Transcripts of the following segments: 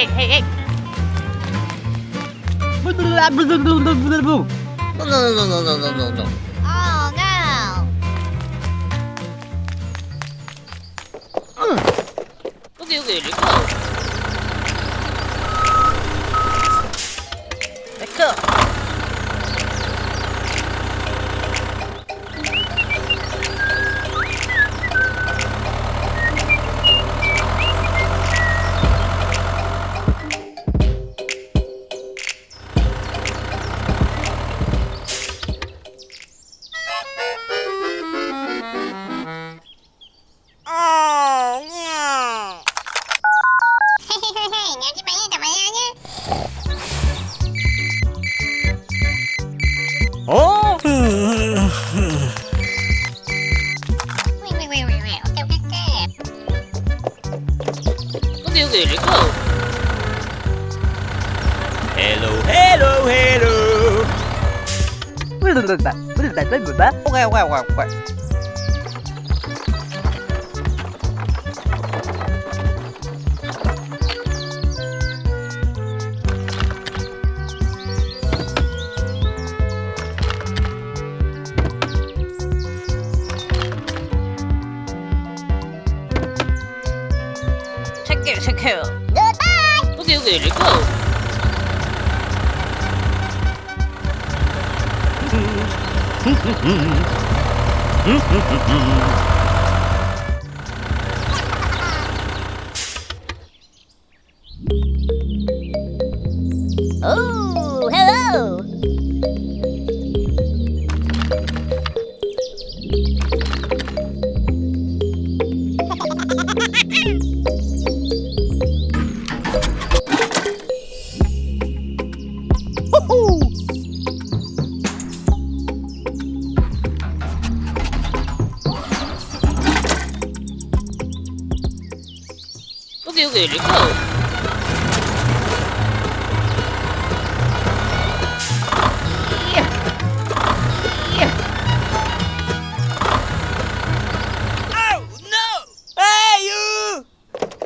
hey. No. Oh no! 여기, let's go. Let's go. Oh no. Nhớ chứ mày nhé. Oh. Okay. 여기, let's go. Hello. 오케이. 체크. Goodbye. 여기, let's go. Oh, hello. 여기, let's go. Oh no. Hey you.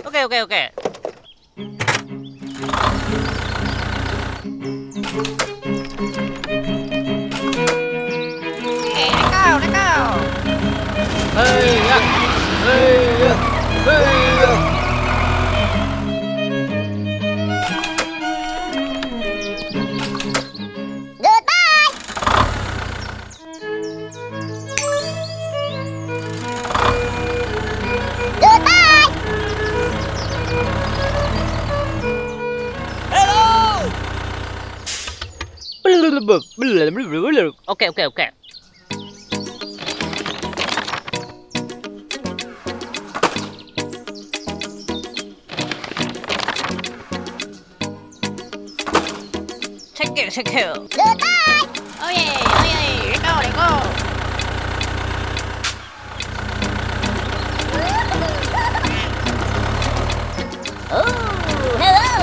오케이. Let's go. Goodbye. Goodbye. Hello. 오케이. 체크. Goodbye. Oh yeah. Let's go. Oh, hello.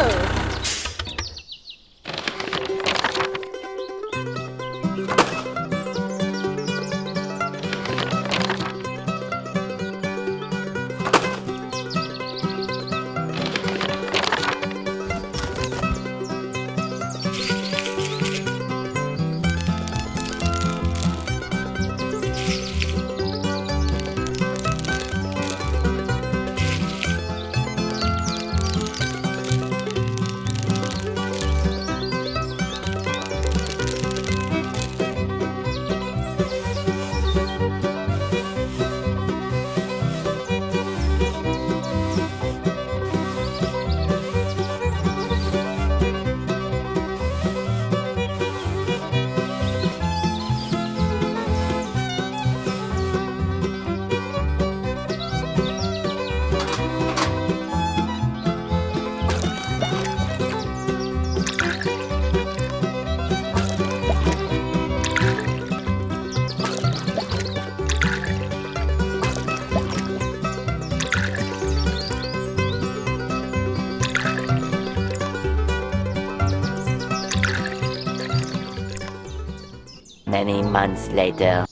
Many months later.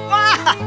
Wow.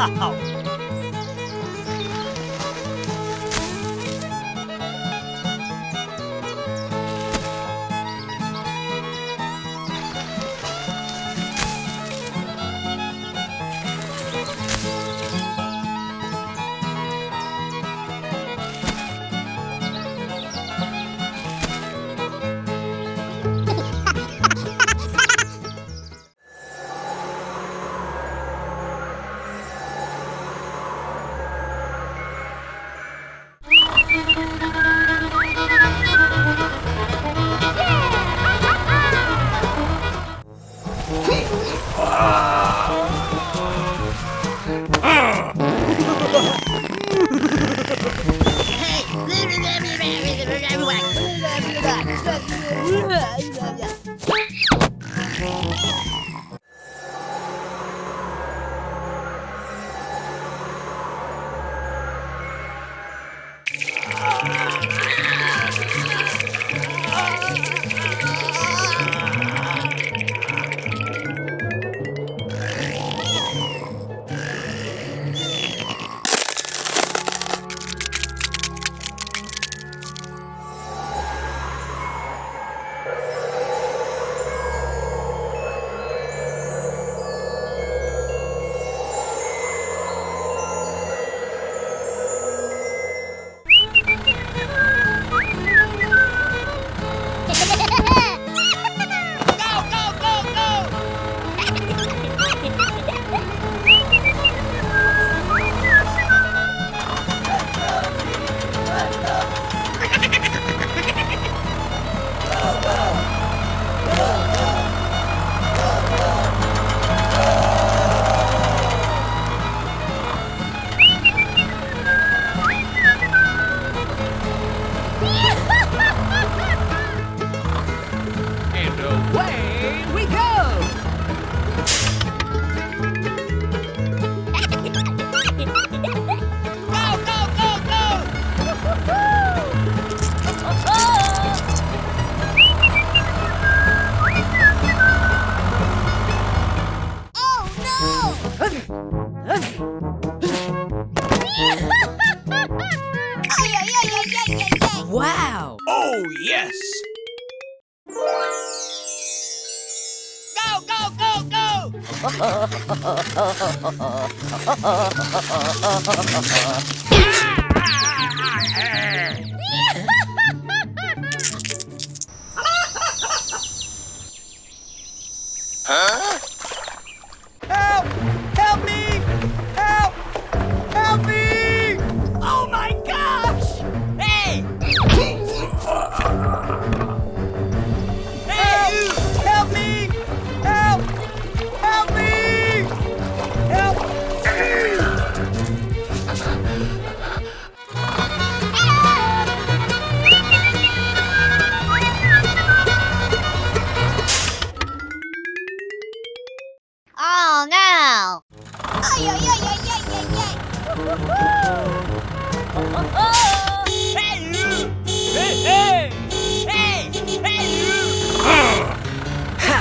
Wow! Oh, yes! Go, go, go, go! Help! Help me! Help! Help me! Oh my gosh! Hey! Hey, you! Help me! Help! Help me! Help! Oh no! Ay, ay, ay, ay, ay, ay, ay. Hey, you! Hey, hey! Hey! Hey, you! Ha!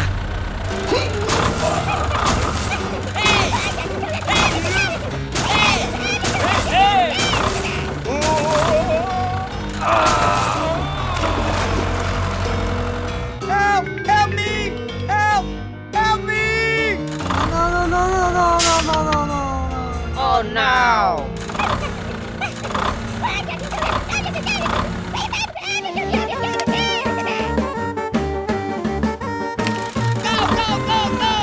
Hey! Hey, you! Hey! Hey, hey! Help! Help me! Help! Help me! Oh no! Go, go, go, go!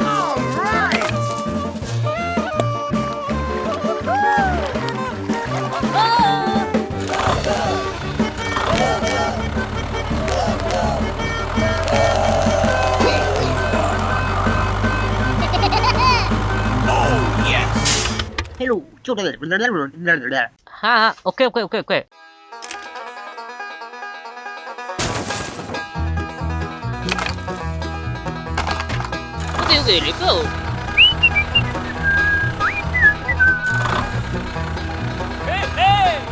All right! Oh, yes! Hello, 하, 오케이, 오케이, 오케이, 오케이. 오케이, 오케이, let's go. Hey, hey!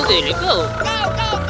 Okay, let's go. Go, go,